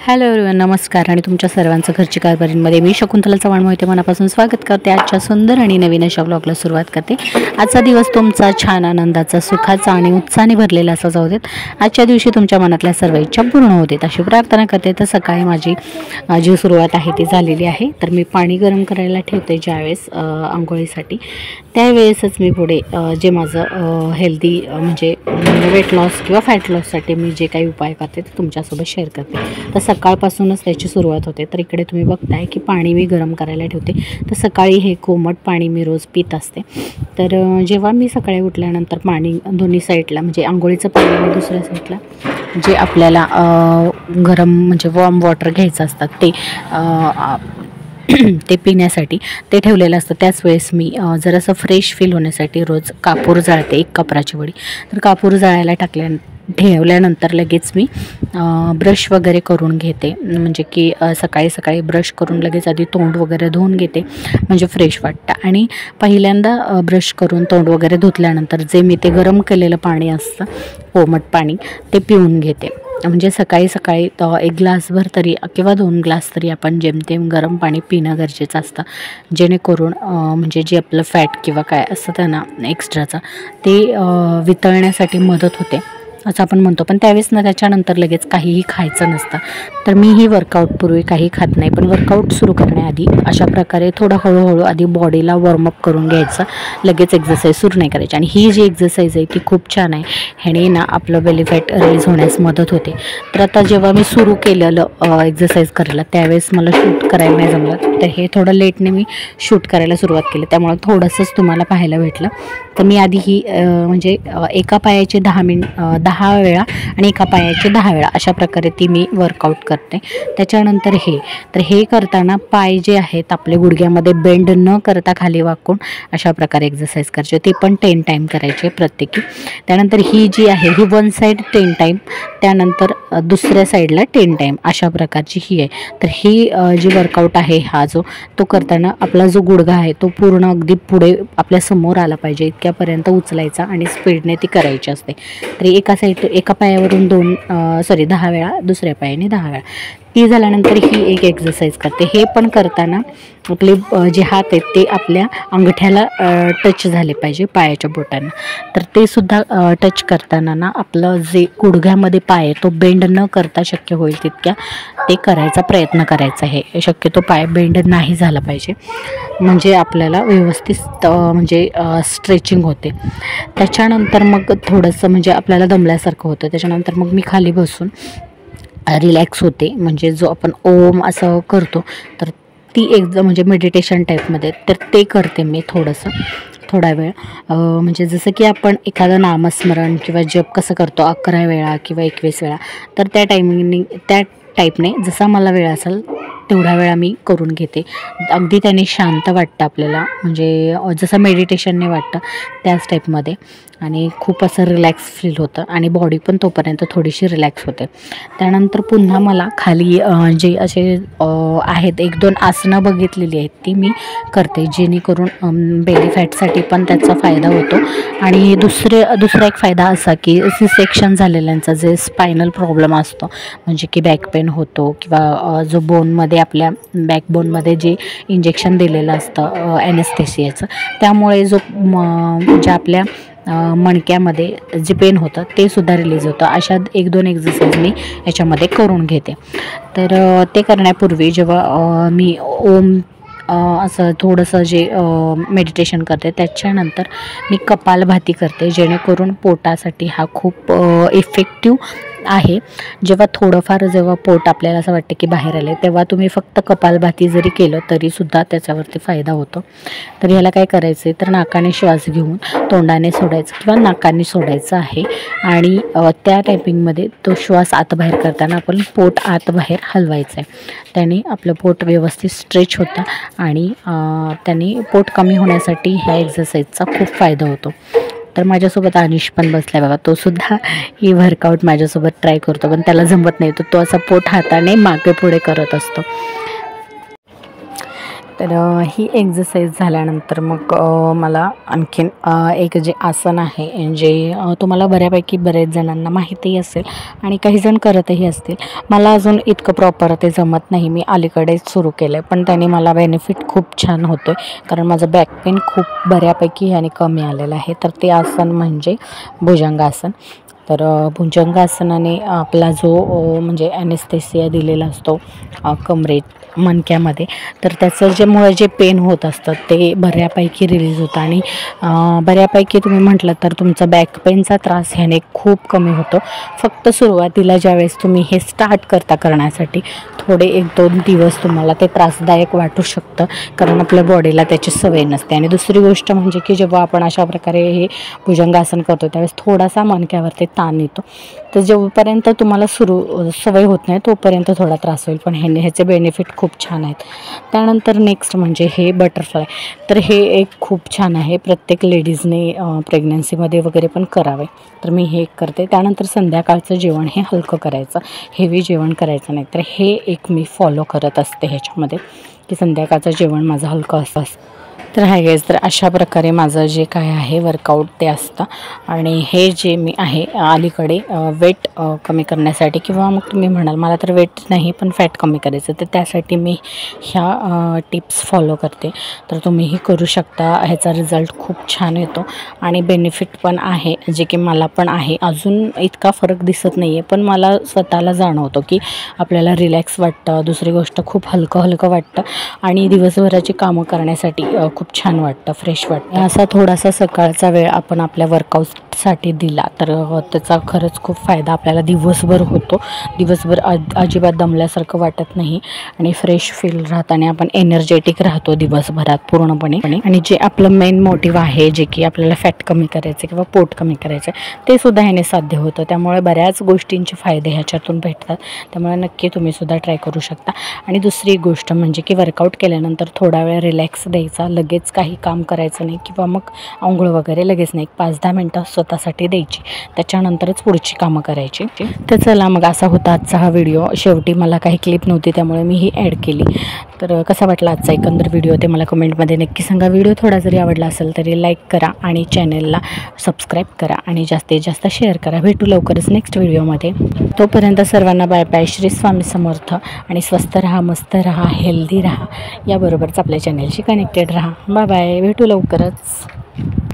Hello everyone, नमस्कार आणि तुमच्या सर्वांचं घरची कारभारीमध्ये मी शकुंतला चव्हाण मोहिते मनापासून स्वागत करते। आजच्या सुंदर आणि नवीन अशा ब्लॉगला सुरुवात करते। आजचा दिवस तुमचा छान आनंदाचा, सुखाचा आणि उत्साहाने भरलेला असा जाऊ देत। आजच्या दिवशी तुमच्या मनातल्या सर्व इच्छा पूर्ण होऊ देत अशी प्रार्थना करते। तर सकाळी माझी जी सुरुवात आहे ती झालेली आहे। तर मी पाणी गरम करायला ठेवते ज्यावेळेस अंघोळीसाठी, त्यावेळेसच मी पुढे जे माझं हेल्दी म्हणजे वेट लॉस किंवा फॅट लॉससाठी मी जे काही उपाय करते ते तुमच्यासोबत शेअर करते। तर सकाळपासूनच त्याची सुरुवात होते। तर इकडे तुम्ही बघताय की पाणी मी गरम करायला ठेवते। तर सकाळी हे कोमट पाणी मी रोज पित असते। तर जेव्हा मी सकाळी उठल्यानंतर पाणी दोन्ही साईडला म्हणजे अंघोळीचं पाणी आणि दुसऱ्या साईडला जे आपल्याला गरम म्हणजे वॉर्म वॉटर घ्यायचं असतात ते पिण्यासाठी ते ठेवलेलं असतं। त्याच वेळेस मी जरासं फ्रेश फील होण्यासाठी रोज कापूर जाळते, 1 कापराची वडी। तर कापूर जाळायला ठेवल्यानंतर लगेच मी ब्रश वगैरे करून घेते। म्हणजे की सकाळी सकाळी ब्रश करून लगेच आधी तोंड वगैरे धुवून घेते म्हणजे फ्रेश वाटतं। आणि पहिल्यांदा ब्रश करून तोंड वगैरे धुतल्यानंतर जे मी ते गरम केलेलं पाणी असतं, कोमट पाणी, ते पिऊन घेते। म्हणजे सकाळी सकाळी 1 ग्लासभर तरी किंवा 2 ग्लास तरी आपण जेमतेम गरम पाणी पिणं गरजेचं असतं, जेणेकरून म्हणजे जे आपलं फॅट किंवा काय असतं त्यांना एक्स्ट्राचं ते वितळण्यासाठी मदत होते असं आपण म्हणतो। पण त्यावेळेस ना त्याच्यानंतर लगेच काहीही खायचं नसतं। तर मीही वर्कआउटपूर्वी काही खात नाही, पण वर्कआउट सुरू करण्याआधी अशा प्रकारे थोडं हळूहळू आधी बॉडीला वॉर्मअप करून घ्यायचं, लगेच एक्सरसाइज सुरू नाही करायची। आणि ही जी एक्सरसाइज आहे ती खूप छान आहे, ह्याने ना आपलं बेली फॅट रिलीज होण्यास मदत होते। तर आता जेव्हा मी सुरू केलेलं एक्सरसाइज करायला त्यावेळेस मला शूट करायला नाही जमलं, तर हे थोडं लेटने मी शूट करायला सुरुवात केली, त्यामुळे थोडंसंच तुम्हाला पाहायला भेटलं। तर मी आधी ही म्हणजे एका पायाचे 10 वेळा आणि एका पायाचे 10 वेळा अशा प्रकारे ती मी वर्कआउट करते। त्याच्यानंतर हे करताना पाय जे आहेत आपले गुडघ्यामध्ये बेंड न करता खाली वाकून अशा प्रकारे एक्सरसाइज करायचे, ते पण 10 टाईम करायचे प्रत्येकी। त्यानंतर ही जी आहे ही 1 साईड 10 टाईम, त्यानंतर दुसऱ्या साईडला 10 टाईम अशा प्रकारची ही आहे। तर ही जी वर्कआउट आहे हा जो तो करताना आपला जो गुडघा आहे तो पूर्ण अगदी पुढे आपल्या समोर आला पाहिजे इतक्यापर्यंत उचलायचा आणि स्पीडने ती करायची असते। तर एका पायावरून 10 वेळा, दुसऱ्या पायाने 10 वेळा। ती झाल्यानंतर ही एक एक्सरसाइज करते। हे पण करताना आपले जे हात आहेत ते आपल्या अंगठ्याला टच झाले पाहिजे पायाच्या बोटांना। तर ते सुद्धा टच करताना ना आपलं जे गुडघ्यामध्ये पाय आहे तो बेंड न करता शक्य होईल तितक्या ते करायचा प्रयत्न करायचा आहे। शक्यतो पाय बेंड नाही झाला पाहिजे, म्हणजे आपल्याला व्यवस्थित म्हणजे स्ट्रेचिंग होते। त्याच्यानंतर मग थोडंसं म्हणजे आपल्याला दमल्यासारखं होतं। त्याच्यानंतर मग मी खाली बसून रिलॅक्स होते, म्हणजे जो आपण ओम असं करतो तर ती एकदम म्हणजे मेडिटेशन टाईपमध्ये, तर ते करते मी थोडा वेळ। म्हणजे जसं की आपण एखादं नामस्मरण किंवा जप कसं करतो 11 वेळा किंवा 21 वेळा, तर त्या टाईपने जसा मला वेळ असेल तेवढ्या वेळा मी करून घेते। अगदी त्याने शांत वाटतं आपल्याला, म्हणजे जसं मेडिटेशनने वाटतं त्याच टाईपमध्ये, आणि खूप असं रिलॅक्स फील होतं आणि बॉडी पण तोपर्यंत थोडीशी रिलॅक्स होते। त्यानंतर पुन्हा मला खाली जे असे आहेत 1-2 आसनं बघितलेली आहेत ती मी करते, जेणेकरून बेली फॅटसाठी पण त्याचा फायदा होतो। आणि दुसरा एक फायदा असा की सेक्शन झालेल्यांचा जे स्पायनल प्रॉब्लेम असतो, म्हणजे की बॅक पेन होतो किंवा जो बोनमध्ये आपल्या बॅकबोनमध्ये जे इंजेक्शन दिलेलं असतं ॲनेस्थेसियाचं, त्यामुळे ज्या आपल्या मणक्यामध्ये जे पेन होतं ते सुद्धा रिलीज होतं। अशा 1-2 एक्सरसाइज मी याच्यामध्ये करून घेते। तर ते करण्यापूर्वी जेव्हा मी ओम असं थोडंसं जे मेडिटेशन करते त्याच्यानंतर मी कपालभाती करते, जेणेकरून पोटासाठी हा खूप इफेक्टिव्ह आहे। जेव्हा पोट आपल्याला असं वाटतं की बाहेर आले, तेव्हा तुम्ही फक्त कपालभाती जरी केलं तरीसुद्धा त्याच्यावरती फायदा होतो। तर ह्याला काय करायचं आहे तर नाकाने श्वास घेऊन तोंडाने सोडायचं किंवा नाकाने सोडायचं आहे, आणि त्या टायपिंगमध्ये तो श्वास आत बाहेर करताना आपण पोट आत बाहेर हलवायचं आहे। त्याने आपलं पोट व्यवस्थित स्ट्रेच होतं आणि त्याने पोट कमी होण्यासाठी ह्या एक्सरसाइजचा खूप फायदा होतो। तर माझ्यासोबत अनिश पण बसला बघा, तो सुद्धा ही वर्कआउट माझ्यासोबत ट्राय करतो, पण त्याला जमत नाही, तो असं पोट हाताने मागे पुढे करत असतो। तर ही एक्सरसाइज झाल्यानंतर मग मला आणखीन एक जे आसन आहे जे तुम्हाला बऱ्यापैकी बरेच जणांना माहितीही असेल आणि काही जण करतही असतील. मला अजून इतकं प्रॉपर ते जमत नाही, मी अलीकडेच सुरू केलं आहे, पण त्याने मला बेनिफिट खूप छान होतो आहे. कारण माझं बॅक पेन खूप बऱ्यापैकी आणि कमी आलेलं आहे. तर ते आसन म्हणजे भुजंगासन. तर भुजंगासनाने आपला जो म्हणजे ॲनेस्थेसिया दिलेला असतो कमरेत मणक्यामध्ये, तर त्याचं जे पेन होत असतं ते बऱ्यापैकी रिलीज होतं आणि बऱ्यापैकी तुम्ही म्हटलं तर तुमचा बॅक पेनचा त्रास ह्याने खूप कमी होतो. फक्त सुरुवातीला ज्यावेळेस तुम्ही हे स्टार्ट करण्यासाठी थोडे 1-2 दिवस तुम्हाला ते त्रासदायक वाटू शकतं, कारण आपल्या बॉडीला त्याची सवय नसते. आणि दुसरी गोष्ट म्हणजे की जेव्हा आपण अशा प्रकारे हे भुजंगासन करतो त्यावेळेस थोडासा मणक्यावरती ताण येतो. तर जेव्हापर्यंत तुम्हाला सवय होत नाही तोपर्यंत थोडा त्रास होईल, पण ह्याचे बेनिफिट खूप छान आहेत. त्यानंतर नेक्स्ट म्हणजे हे बटरफ्लाय. तर हे एक खूप छान आहे, प्रत्येक लेडीजने प्रेग्नन्सीमध्ये वगैरे पण करावे. तर मी हे करते. त्यानंतर संध्याकाळचं जेवण हे हलकं करायचं, हेवी जेवण करायचं नाही. तर हे एक मी फॉलो करत असते ह्याच्यामध्ये, की संध्याकाळचं जेवण माझं हलकं असतं. तर हाय गाईज, तर अशा प्रकारे माझं जे काय आहे वर्कआउट ते असतं. आणि हे जे मी आहे अलीकडे वेट कमी करण्यासाठी, किंवा मग तुम्ही म्हणाल मला तर वेट नाही पण फॅट कमी करायचं, तर त्यासाठी मी ह्या टिप्स फॉलो करते. तर तुम्हीही करू शकता. ह्याचा रिझल्ट खूप छान येतो आणि बेनिफिट पण आहे, जे की मला पण आहे. अजून इतका फरक दिसत नाही आहे, पण मला स्वतःला जाणवतो की आपल्याला रिलॅक्स वाटतं. दुसरी गोष्ट खूप हलकं वाटतं आणि दिवसभराची कामं करण्यासाठी खूप छान वाटतं, फ्रेश वाटतं. असा थोडासा सकाळचा वेळ आपण आपल्या वर्कआउटसाठी दिला तर त्याचा खरंच खूप फायदा आपल्याला दिवसभर होतो. दिवसभर अजिबात दमल्यासारखं वाटत नाही आणि फ्रेश फील राहतं आणि आपण एनर्जेटिक राहतो दिवसभरात पूर्णपणे. आणि जे आपलं मेन मोटिव्ह आहे, जे की आपल्याला फॅट कमी करायचं किंवा पोट कमी करायचं, ते सुद्धा ह्याने साध्य होतं. त्यामुळे बऱ्याच गोष्टींचे फायदे ह्याच्यातून भेटतात. त्यामुळे नक्की तुम्हीसुद्धा ट्राय करू शकता. आणि दुसरी गोष्ट म्हणजे की वर्कआउट केल्यानंतर थोडा वेळ रिलॅक्स द्यायचा, लगेच काही काम करायचं नाही किंवा मग आंघोळ वगैरे लगेच नाही. 5-10 मिनटं स्वतःसाठी द्यायची, त्याच्यानंतरच पुढची कामं करायची. तर चला मग असा होता आजचा हा व्हिडिओ. शेवटी मला काही क्लिप नव्हती त्यामुळे मी ही ॲड केली. तर कसा वाटला आजचा एकंदर व्हिडिओ ते मला कमेंटमध्ये नक्की सांगा. व्हिडिओ थोडा जरी आवडला असेल तरी लाईक करा आणि चॅनलला सबस्क्राईब करा आणि जास्तीत जास्त शेअर करा. भेटू लवकरच नेक्स्ट व्हिडिओमध्ये. तोपर्यंत सर्वांना बाय बाय. श्री स्वामी समर्थ. आणि स्वस्त राहा, मस्त राहा, हेल्दी राहा, याबरोबरच आपल्या चॅनलशी कनेक्टेड राहा. Bye bye. भेटू लवकरच.